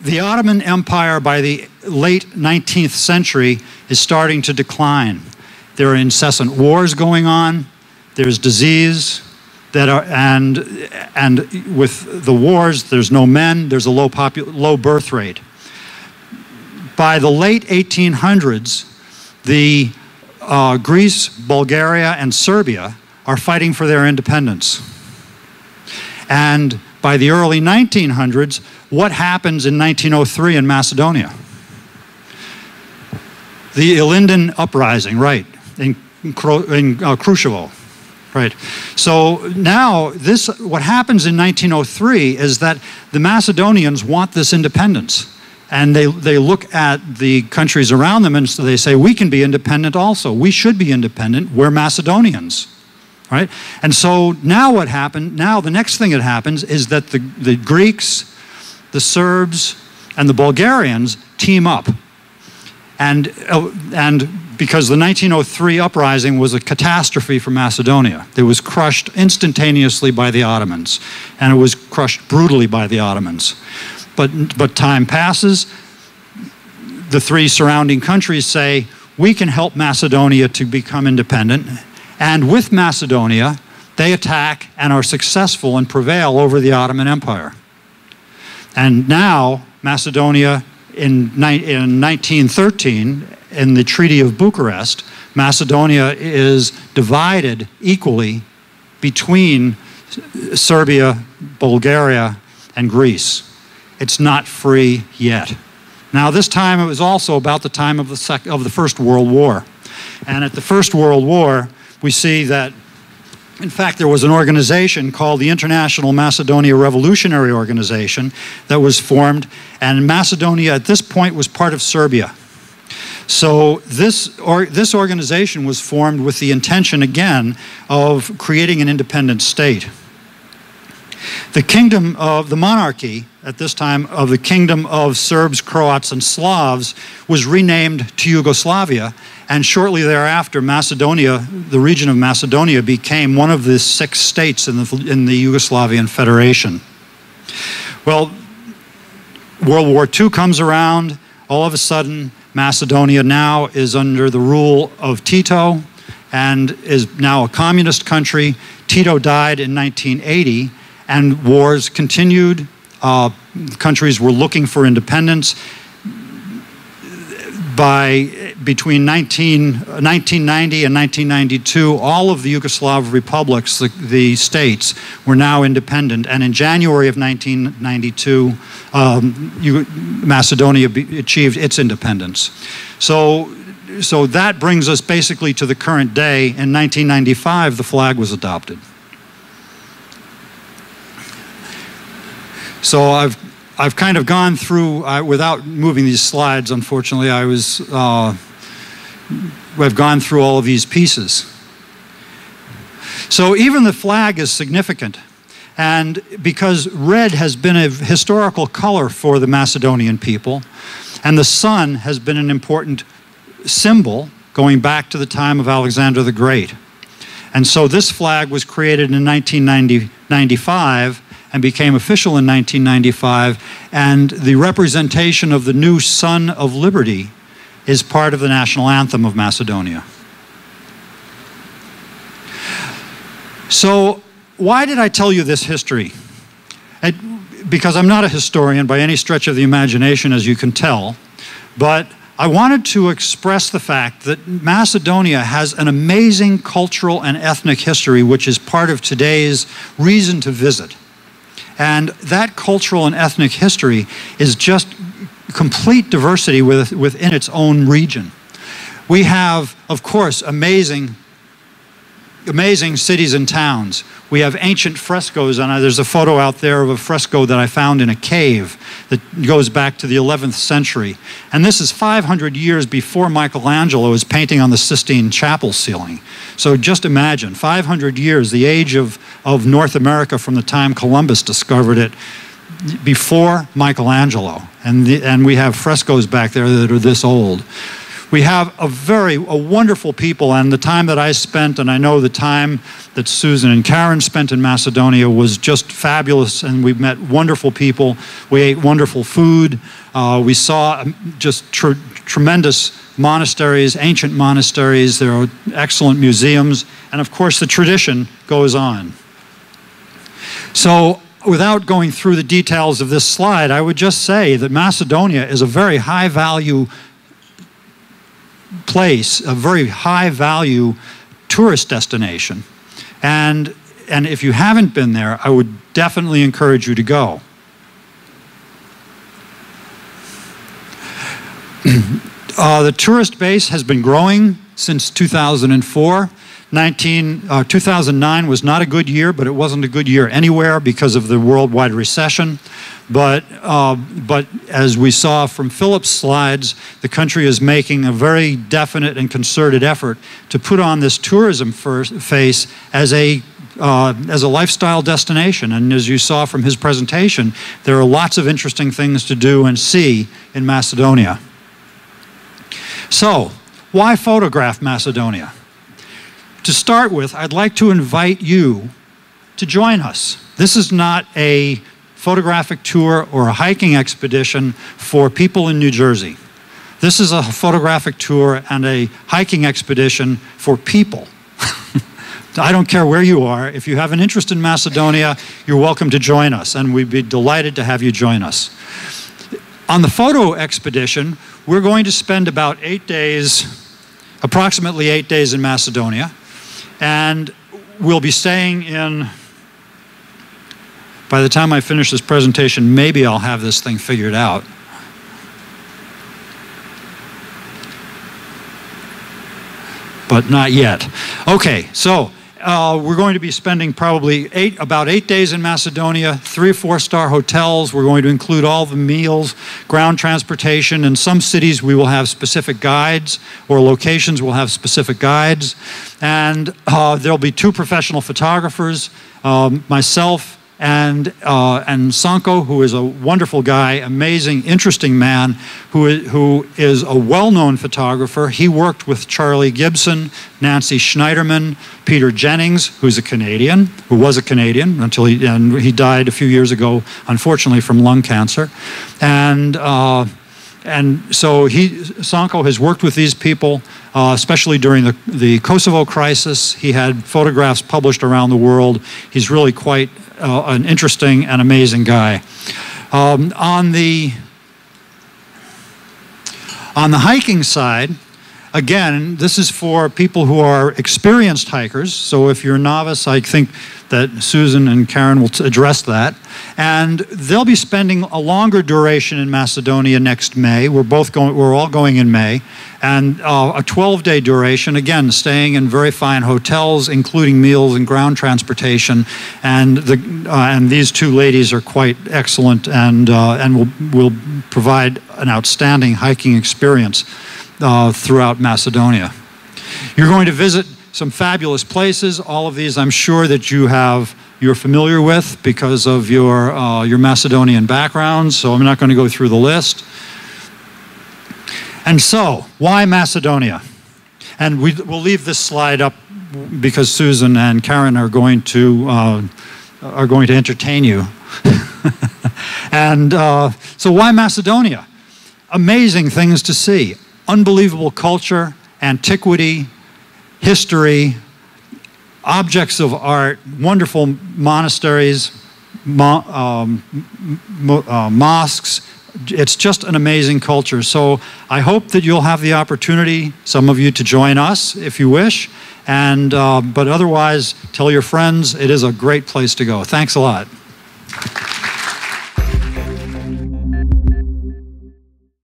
the Ottoman Empire by the late 19th century is starting to decline. There are incessant wars going on. There's disease that are, and with the wars, there's no men. There's a low birth rate. By the late 1800s, the Greece, Bulgaria, and Serbia are fighting for their independence. And by the early 1900s, what happens in 1903 in Macedonia? The Ilinden Uprising, right, in Krushevo, right. So now what happens in 1903 is that the Macedonians want this independence. And they look at the countries around them and so they say, we can be independent also. We should be independent. We're Macedonians. Right? And so now what happened, now the next thing that happens is that the Greeks, the Serbs, and the Bulgarians team up. And because the 1903 uprising was a catastrophe for Macedonia. It was crushed instantaneously by the Ottomans, and it was crushed brutally by the Ottomans. But time passes, the three surrounding countries say, we can help Macedonia to become independent. And with Macedonia, they attack and are successful and prevail over the Ottoman Empire. And now, Macedonia, in 1913, in the Treaty of Bucharest, Macedonia is divided equally between Serbia, Bulgaria, and Greece. It's not free yet. Now, this time it was also about the time of the First World War. And at the First World War, we see that, in fact, there was an organization called the International Macedonia Revolutionary Organization that was formed, and Macedonia at this point was part of Serbia. So this organization was formed with the intention, again, of creating an independent state. The kingdom of the monarchy at this time of the Kingdom of Serbs, Croats, and Slavs was renamed to Yugoslavia, and shortly thereafter, Macedonia, the region of Macedonia, became one of the 6 states in the Yugoslavian Federation. Well, World War II comes around. All of a sudden, Macedonia now is under the rule of Tito and is now a communist country. Tito died in 1980. And wars continued. Countries were looking for independence. Between 1990 and 1992, all of the Yugoslav republics, the states, were now independent. And in January of 1992, Macedonia achieved its independence. So that brings us basically to the current day. In 1995, the flag was adopted. So I've kind of gone through, without moving these slides, unfortunately, I've gone through all of these pieces. So even the flag is significant. And because red has been a historical color for the Macedonian people, and the sun has been an important symbol going back to the time of Alexander the Great. And so this flag was created in 1995 and became official in 1995, and the representation of the new Sun of Liberty is part of the national anthem of Macedonia. So why did I tell you this history? Because I'm not a historian by any stretch of the imagination, as you can tell, but I wanted to express the fact that Macedonia has an amazing cultural and ethnic history, which is part of today's reason to visit. And that cultural and ethnic history is just complete diversity within its own region. We have, of course, amazing cities and towns. We have ancient frescoes, and there's a photo out there of a fresco that I found in a cave that goes back to the 11th century. And this is 500 years before Michelangelo is painting on the Sistine Chapel ceiling. So just imagine, 500 years, the age of North America from the time Columbus discovered it, before Michelangelo. And we have frescoes back there that are this old. We have a wonderful people, and the time that I spent, and I know the time that Susan and Karen spent in Macedonia was just fabulous, and we met wonderful people. We ate wonderful food. We saw just tremendous monasteries, ancient monasteries. There are excellent museums, and of course the tradition goes on. So without going through the details of this slide, I would just say that Macedonia is a very high-value place, a very high-value tourist destination. And if you haven't been there, I would definitely encourage you to go. The tourist base has been growing since 2004. 2009 was not a good year, but it wasn't a good year anywhere because of the worldwide recession. But as we saw from Philip's slides, the country is making a very definite and concerted effort to put on this tourism face as a lifestyle destination. And as you saw from his presentation, there are lots of interesting things to do and see in Macedonia. So, why Photograph Macedonia? To start with, I'd like to invite you to join us. This is not a photographic tour or a hiking expedition for people in New Jersey. This is a photographic tour and a hiking expedition for people. I don't care where you are. If you have an interest in Macedonia, you're welcome to join us, and we'd be delighted to have you join us. On the photo expedition, we're going to spend about 8 days, approximately 8 days in Macedonia. And we'll be staying in, by the time I finish this presentation, maybe I'll have this thing figured out. But not yet. Okay, so we're going to be spending probably about 8 days in Macedonia, 3- or 4-star hotels. We're going to include all the meals, ground transportation. In some cities we will have specific guides, or locations will have specific guides. And there'll be 2 professional photographers, myself and Sanko, who is a wonderful guy, amazing, interesting man, who is a well-known photographer. He worked with Charlie Gibson, Nancy Schneiderman, Peter Jennings, who was a Canadian until he died a few years ago, unfortunately from lung cancer. And so Sanko has worked with these people, especially during the Kosovo crisis. He had photographs published around the world. He's really quite an interesting and amazing guy. On the hiking side, again, this is for people who are experienced hikers. So if you're a novice, I think that Susan and Karen will address that. And they'll be spending a longer duration in Macedonia next May. We're all going in May. And a 12-day duration, again, staying in very fine hotels, including meals and ground transportation. And these 2 ladies are quite excellent and will provide an outstanding hiking experience throughout Macedonia. You're going to visit some fabulous places. All of these I'm sure that you're familiar with because of your Macedonian backgrounds, so I'm not going to go through the list. And so, why Macedonia? And we'll leave this slide up because Susan and Karen are going to entertain you. And so why Macedonia? Amazing things to see. Unbelievable culture, antiquity, history, objects of art, wonderful monasteries, mosques. It's just an amazing culture. So I hope that you'll have the opportunity, some of you, to join us if you wish. But otherwise, tell your friends. It is a great place to go. Thanks a lot.